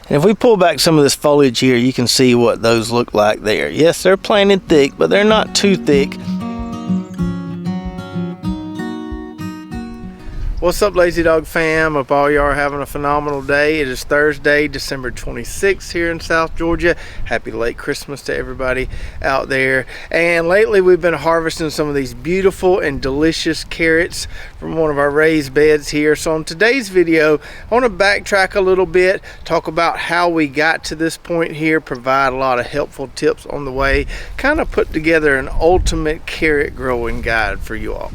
And if we pull back some of this foliage here, you can see what those look like there. Yes, they're planted thick, but they're not too thick. What's up, Lazy Dog fam? Hope all y'all are having a phenomenal day. It is Thursday, December 26th here in South Georgia. Happy late Christmas to everybody out there. And lately we've been harvesting some of these beautiful and delicious carrots from one of our raised beds here. So on today's video, I want to backtrack a little bit, talk about how we got to this point here, provide a lot of helpful tips on the way, kind of put together an ultimate carrot growing guide for you all.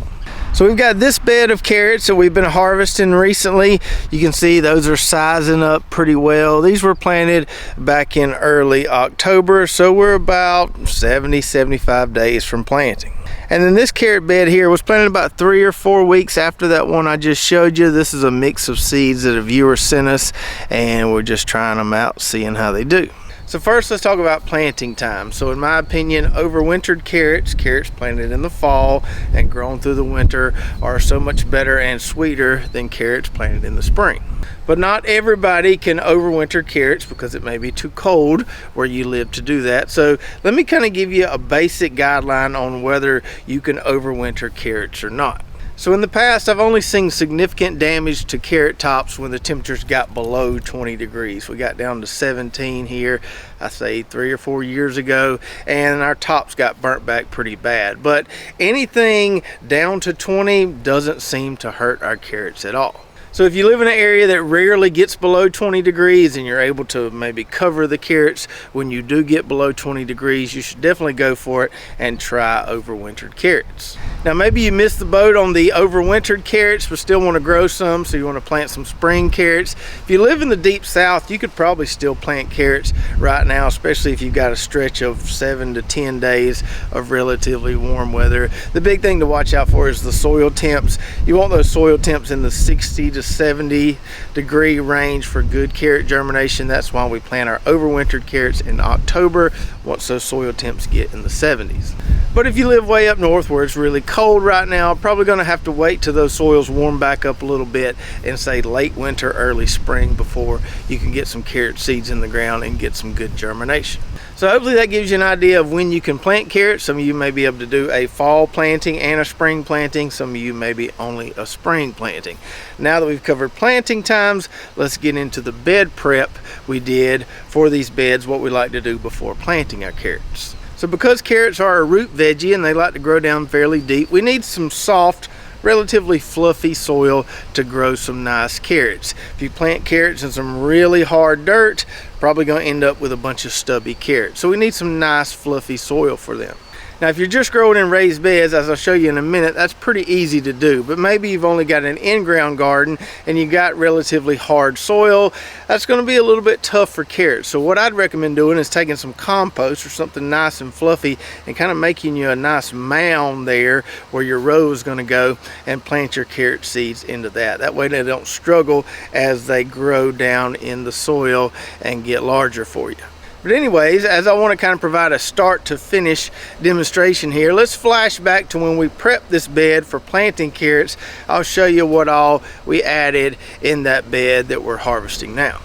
So we've got this bed of carrots that we've been harvesting recently. You can see those are sizing up pretty well. These were planted back in early October, so we're about 70-75 days from planting. And then this carrot bed here was planted about 3 or 4 weeks after that one I just showed you. This is a mix of seeds that a viewer sent us, and we're just trying them out, seeing how they do. So first, let's talk about planting time. So in my opinion, overwintered carrots planted in the fall and grown through the winter, are so much better and sweeter than carrots planted in the spring. But not everybody can overwinter carrots because it may be too cold where you live to do that. So let me kind of give you a basic guideline on whether you can overwinter carrots or not. So in the past, I've only seen significant damage to carrot tops when the temperatures got below 20 degrees. We got down to 17 here, I say 3 or 4 years ago, and our tops got burnt back pretty bad. But anything down to 20 doesn't seem to hurt our carrots at all. So if you live in an area that rarely gets below 20 degrees and you're able to maybe cover the carrots when you do get below 20 degrees, you should definitely go for it and try overwintered carrots. Now maybe you missed the boat on the overwintered carrots but still want to grow some, so you want to plant some spring carrots. If you live in the deep south, you could probably still plant carrots right now, especially if you've got a stretch of 7 to 10 days of relatively warm weather. The big thing to watch out for is the soil temps. You want those soil temps in the 60 to 70 degree range for good carrot germination. That's why we plant our overwintered carrots in October once those soil temps get in the 70s. But if you live way up north where it's really cold right now, probably going to have to wait till those soils warm back up a little bit and say late winter, early spring before you can get some carrot seeds in the ground and get some good germination. So hopefully that gives you an idea of when you can plant carrots. Some of you may be able to do a fall planting and a spring planting. Some of you may be only a spring planting. Now that we've covered planting times, let's get into the bed prep we did for these beds, what we like to do before planting our carrots. So because carrots are a root veggie and they like to grow down fairly deep, we need some soft, relatively fluffy soil to grow some nice carrots. If you plant carrots in some really hard dirt, probably going to end up with a bunch of stubby carrots. So we need some nice fluffy soil for them. Now if you're just growing in raised beds, as I'll show you in a minute, that's pretty easy to do. But maybe you've only got an in-ground garden and you got relatively hard soil. That's going to be a little bit tough for carrots. So what I'd recommend doing is taking some compost or something nice and fluffy and kind of making you a nice mound there where your row is going to go, and plant your carrot seeds into that. That way they don't struggle as they grow down in the soil and get larger for you. But anyways, as I want to kind of provide a start to finish demonstration here, let's flash back to when we prepped this bed for planting carrots. I'll show you what all we added in that bed that we're harvesting now.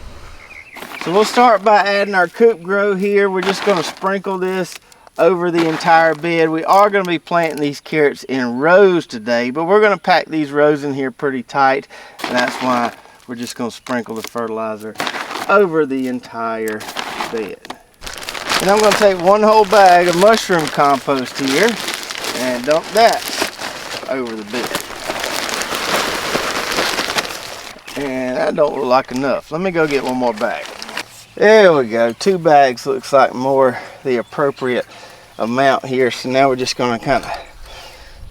So we'll start by adding our coop grow here. We're just going to sprinkle this over the entire bed. We are going to be planting these carrots in rows today, but we're going to pack these rows in here pretty tight, and that's why we're just going to sprinkle the fertilizer over the entire bed. And I'm going to take one whole bag of mushroom compost here and dump that over the bed. And that don't look like enough. Let me go get one more bag. There we go. 2 bags looks like more the appropriate amount here. So now we're just going to kind of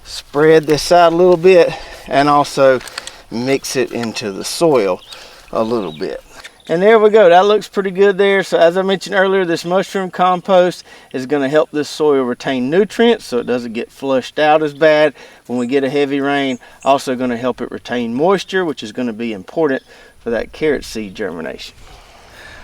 spread this out a little bit and also mix it into the soil a little bit. And there we go. That looks pretty good there. So as I mentioned earlier, this mushroom compost is going to help this soil retain nutrients so it doesn't get flushed out as bad when we get a heavy rain. Also going to help it retain moisture, which is going to be important for that carrot seed germination.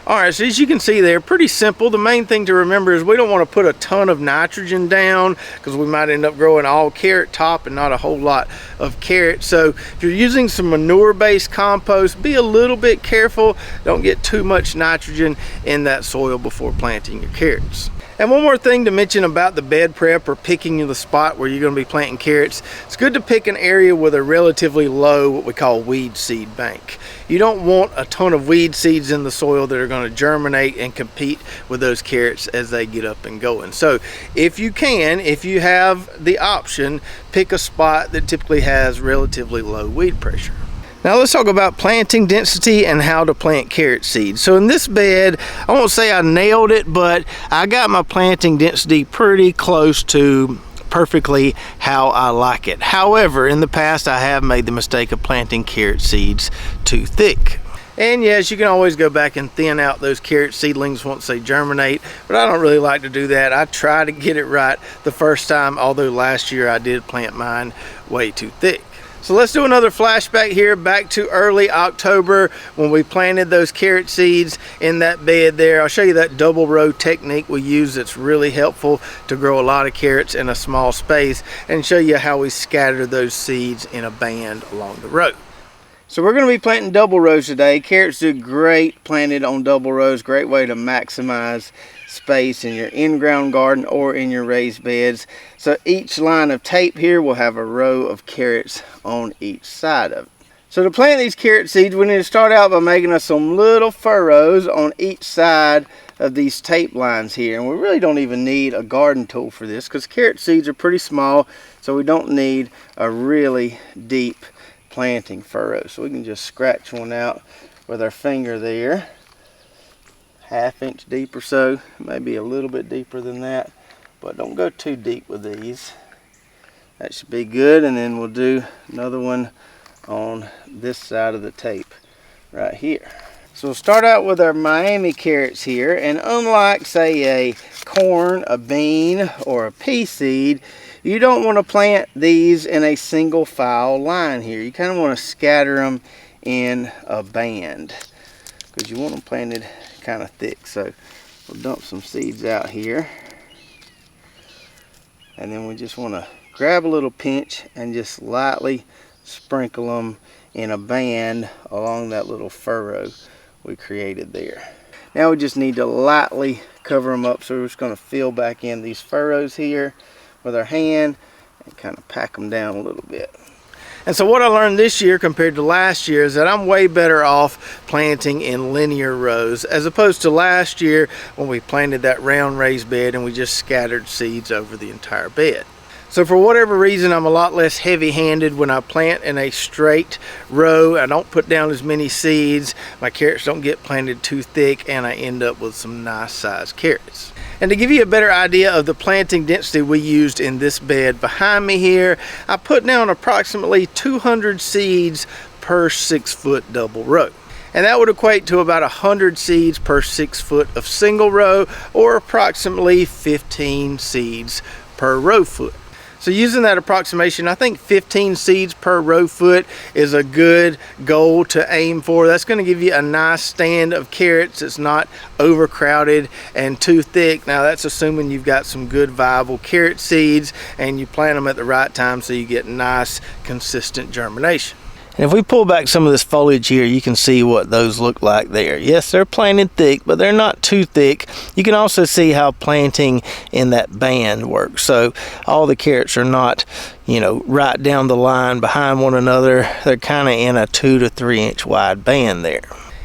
All right, so as you can see there, pretty simple. The main thing to remember is we don't want to put a ton of nitrogen down because we might end up growing all carrot top and not a whole lot of carrots. So if you're using some manure-based compost, be a little bit careful. Don't get too much nitrogen in that soil before planting your carrots. And one more thing to mention about the bed prep or picking the spot where you're going to be planting carrots, it's good to pick an area with a relatively low, what we call weed seed bank. You don't want a ton of weed seeds in the soil that are going to germinate and compete with those carrots as they get up and going. So if you can, if you have the option, pick a spot that typically has relatively low weed pressure. Now let's talk about planting density and how to plant carrot seeds. So in this bed, I won't say I nailed it, but I got my planting density pretty close to perfectly how I like it. However, in the past I have made the mistake of planting carrot seeds too thick. And yes, you can always go back and thin out those carrot seedlings once they germinate, but I don't really like to do that. I try to get it right the first time, although last year I did plant mine way too thick. So let's do another flashback here back to early October when we planted those carrot seeds in that bed there. I'll show you that double row technique we use that's really helpful to grow a lot of carrots in a small space, and show you how we scatter those seeds in a band along the row. So we're going to be planting double rows today. Carrots do great planted on double rows. Great way to maximize space in your in-ground garden or in your raised beds. So each line of tape here will have a row of carrots on each side of it. So to plant these carrot seeds, we need to start out by making us some little furrows on each side of these tape lines here. And we really don't even need a garden tool for this because carrot seeds are pretty small, so we don't need a really deep planting furrow. So we can just scratch one out with our finger there, 1/2 inch deep or so, maybe a little bit deeper than that, but don't go too deep with these. That should be good. And then we'll do another one on this side of the tape right here. So we'll start out with our Miami carrots here, and unlike say a corn, a bean, or a pea seed, you don't want to plant these in a single file line here. You kind of want to scatter them in a band because you want them planted kind of thick. So we'll dump some seeds out here, and then we just want to grab a little pinch and just lightly sprinkle them in a band along that little furrow we created there. Now we just need to lightly cover them up. So we're just going to fill back in these furrows here with our hand and kind of pack them down a little bit. And so what I learned this year compared to last year is that I'm way better off planting in linear rows as opposed to last year when we planted that round raised bed and we just scattered seeds over the entire bed. So for whatever reason, I'm a lot less heavy-handed when I plant in a straight row. I don't put down as many seeds, my carrots don't get planted too thick, and I end up with some nice sized carrots. And to give you a better idea of the planting density we used in this bed behind me here, I put down approximately 200 seeds per 6-foot double row. And that would equate to about 100 seeds per 6 foot of single row, or approximately 15 seeds per row foot. So using that approximation, I think 15 seeds per row foot is a good goal to aim for. That's going to give you a nice stand of carrots. It's not overcrowded and too thick. Now that's assuming you've got some good viable carrot seeds and you plant them at the right time so you get nice consistent germination. And if we pull back some of this foliage here, you can see what those look like there. Yes, they're planted thick, but they're not too thick. You can also see how planting in that band works. So all the carrots are not, right down the line behind one another. They're kind of in a 2 to 3 inch wide band there.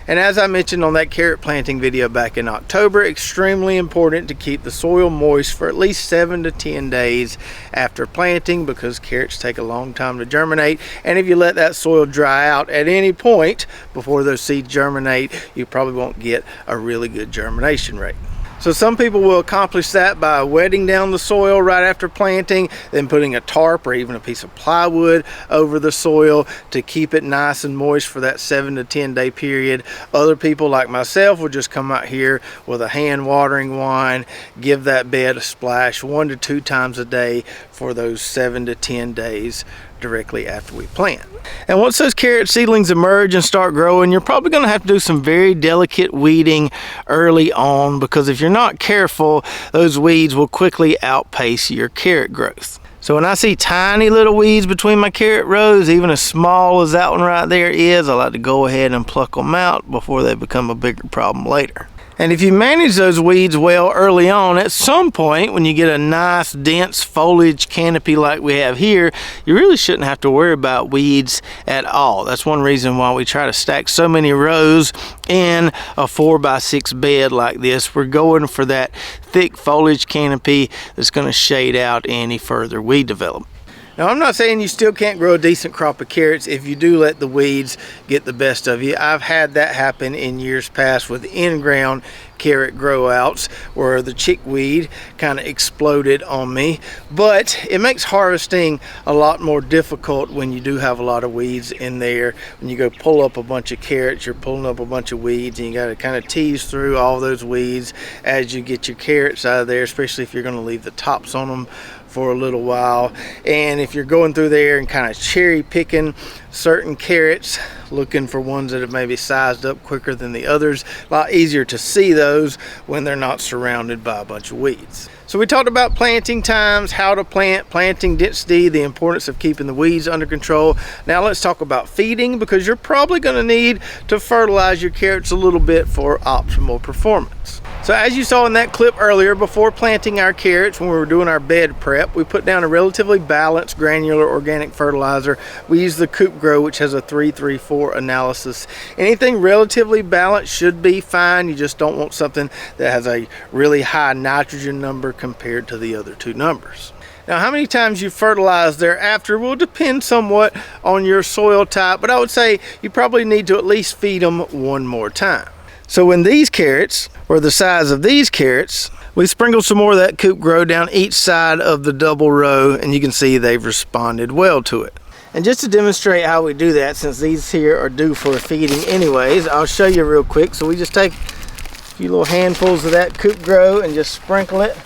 And as I mentioned on that carrot planting video back in October, extremely important to keep the soil moist for at least 7 to 10 days after planting because carrots take a long time to germinate. And if you let that soil dry out at any point before those seeds germinate, you probably won't get a really good germination rate. So some people will accomplish that by wetting down the soil right after planting, then putting a tarp or even a piece of plywood over the soil to keep it nice and moist for that 7 to 10 day period. Other people like myself will just come out here with a hand watering wine, give that bed a splash 1 to 2 times a day for those 7 to 10 days directly after we plant. And once those carrot seedlings emerge and start growing, you're probably going to have to do some very delicate weeding early on, because if you're not careful, those weeds will quickly outpace your carrot growth. So when I see tiny little weeds between my carrot rows, even as small as that one right there is, I like to go ahead and pluck them out before they become a bigger problem later. And if you manage those weeds well early on, at some point when you get a nice dense foliage canopy like we have here, you really shouldn't have to worry about weeds at all. That's one reason why we try to stack so many rows in a 4x6 bed like this. We're going for that thick foliage canopy that's going to shade out any further weed development. Now, I'm not saying you still can't grow a decent crop of carrots if you do let the weeds get the best of you. I've had that happen in years past with in-ground carrot grow outs where the chickweed kind of exploded on me, but it makes harvesting a lot more difficult when you do have a lot of weeds in there. When you go pull up a bunch of carrots, you're pulling up a bunch of weeds, and you got to kind of tease through all those weeds as you get your carrots out of there, especially if you're going to leave the tops on them for a little while. And if you're going through there and kind of cherry picking certain carrots, looking for ones that have maybe sized up quicker than the others, a lot easier to see those when they're not surrounded by a bunch of weeds. So we talked about planting times, how to plant, planting density, the importance of keeping the weeds under control. Now let's talk about feeding, because you're probably going to need to fertilize your carrots a little bit for optimal performance. So as you saw in that clip earlier, before planting our carrots, when we were doing our bed prep, we put down a relatively balanced granular organic fertilizer. We use the Coop Grow, which has a 3-3-4 analysis. Anything relatively balanced should be fine. You just don't want something that has a really high nitrogen number compared to the other two numbers. Now, how many times you fertilize thereafter will depend somewhat on your soil type, but I would say you probably need to at least feed them one more time. So when these carrots were the size of these carrots, we sprinkled some more of that Coop Grow down each side of the double row, and you can see they've responded well to it. And just to demonstrate how we do that, since these here are due for feeding anyways, I'll show you real quick. So we just take a few little handfuls of that Coop Grow and just sprinkle it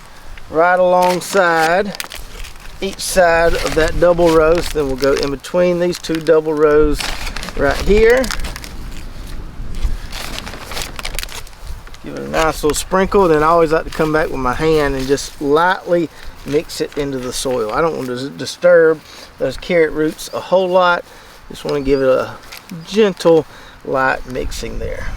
right alongside each side of that double row. So then we'll go in between these two double rows right here. Give it a nice little sprinkle. Then I always like to come back with my hand and just lightly mix it into the soil. I don't want to disturb those carrot roots a whole lot. Just want to give it a gentle, light mixing there.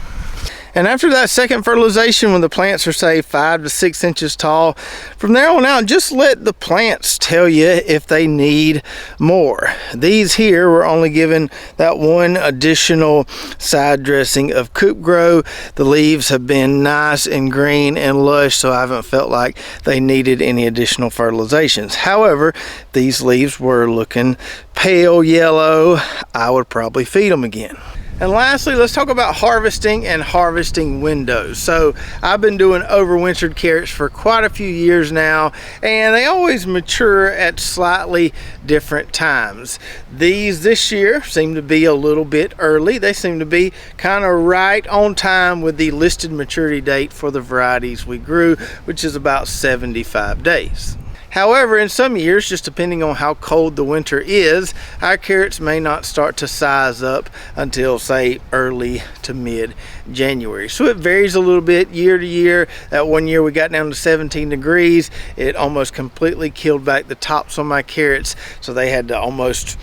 And after that second fertilization, when the plants are, say, 5 to 6 inches tall, from there on out, just let the plants tell you if they need more. These here were only given that one additional side dressing of Coop Grow. The leaves have been nice and green and lush, so I haven't felt like they needed any additional fertilizations. However, these leaves were looking pale yellow. I would probably feed them again. And lastly, let's talk about harvesting and harvesting windows. So I've been doing overwintered carrots for quite a few years now, and they always mature at slightly different times. These this year seem to be a little bit early. They seem to be kind of right on time with the listed maturity date for the varieties we grew, which is about 75 days. However, in some years, just depending on how cold the winter is, our carrots may not start to size up until, say, early to mid-January. So it varies a little bit year to year. That one year we got down to 17 degrees. It almost completely killed back the tops on my carrots. So they had to almost,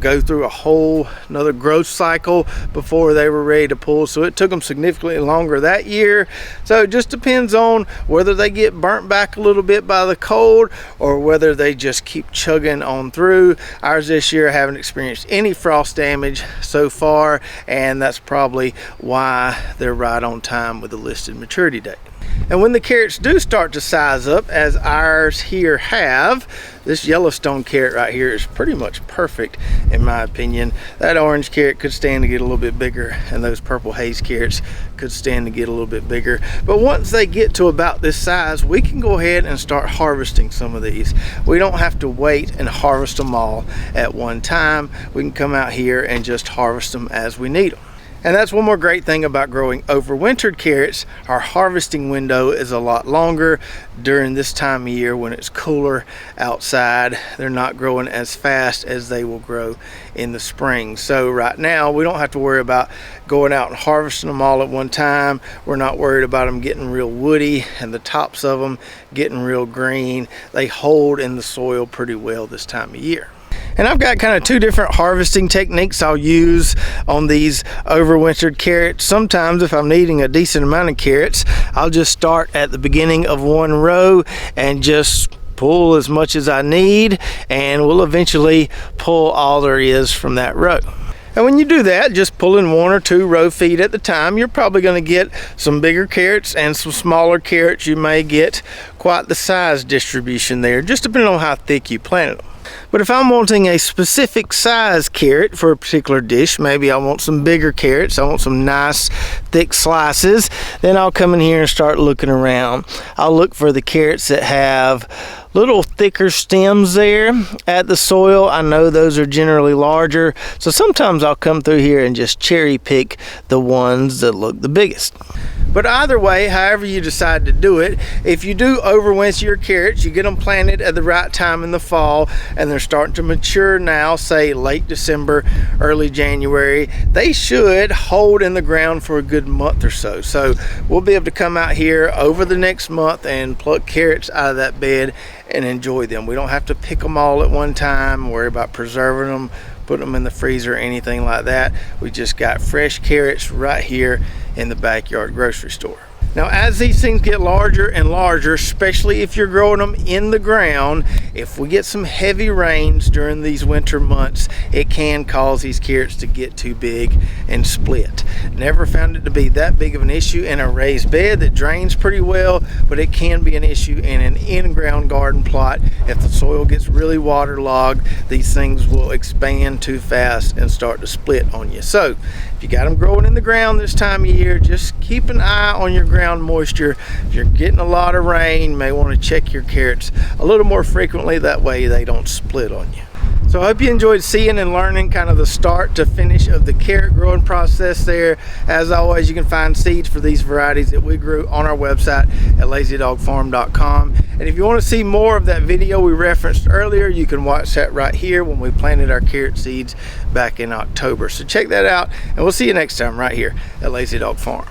go through a whole another growth cycle before they were ready to pull. So it took them significantly longer that year. So it just depends on whether they get burnt back a little bit by the cold or whether they just keep chugging on through. Ours this year haven't experienced any frost damage so far, and that's probably why they're right on time with the listed maturity date. And when the carrots do start to size up, as ours here have, this Yellowstone carrot right here is pretty much perfect in my opinion. That orange carrot could stand to get a little bit bigger, and those purple haze carrots could stand to get a little bit bigger. But once they get to about this size, we can go ahead and start harvesting some of these. We don't have to wait and harvest them all at one time. We can come out here and just harvest them as we need them. And that's one more great thing about growing overwintered carrots. Our harvesting window is a lot longer during this time of year when it's cooler outside. They're not growing as fast as they will grow in the spring. So right now we don't have to worry about going out and harvesting them all at one time. We're not worried about them getting real woody and the tops of them getting real green. They hold in the soil pretty well this time of year. And I've got kind of two different harvesting techniques I'll use on these overwintered carrots. Sometimes if I'm needing a decent amount of carrots, I'll just start at the beginning of one row and just pull as much as I need, and we'll eventually pull all there is from that row. And when you do that, just pulling 1 or 2 row feet at the time, you're probably going to get some bigger carrots and some smaller carrots. You may get quite the size distribution there, just depending on how thick you planted them. But if I'm wanting a specific size carrot for a particular dish, maybe I want some bigger carrots, I want some nice thick slices, then I'll come in here and start looking around. I'll look for the carrots that have little thicker stems there at the soil. I know those are generally larger, so sometimes I'll come through here and just cherry pick the ones that look the biggest. But either way, however you decide to do it, if you do overwinter your carrots, you get them planted at the right time in the fall and they're starting to mature now, say late December, early January, they should hold in the ground for a good month or so. So we'll be able to come out here over the next month and pluck carrots out of that bed and enjoy them. We don't have to pick them all at one time, worry about preserving them, put them in the freezer or anything like that. We just got fresh carrots right here in the backyard grocery store. Now, as these things get larger and larger, especially if you're growing them in the ground, if we get some heavy rains during these winter months, it can cause these carrots to get too big and split. Never found it to be that big of an issue in a raised bed that drains pretty well, but it can be an issue in an in-ground garden plot. If the soil gets really waterlogged, these things will expand too fast and start to split on you. So if you got them growing in the ground this time of year, just keep an eye on your ground moisture. If you're getting a lot of rain, you may want to check your carrots a little more frequently, that way they don't split on you. So I hope you enjoyed seeing and learning kind of the start to finish of the carrot growing process there. As always, you can find seeds for these varieties that we grew on our website at lazydogfarm.com. And if you want to see more of that video we referenced earlier, you can watch that right here when we planted our carrot seeds back in October. So check that out, and we'll see you next time right here at Lazy Dog Farm.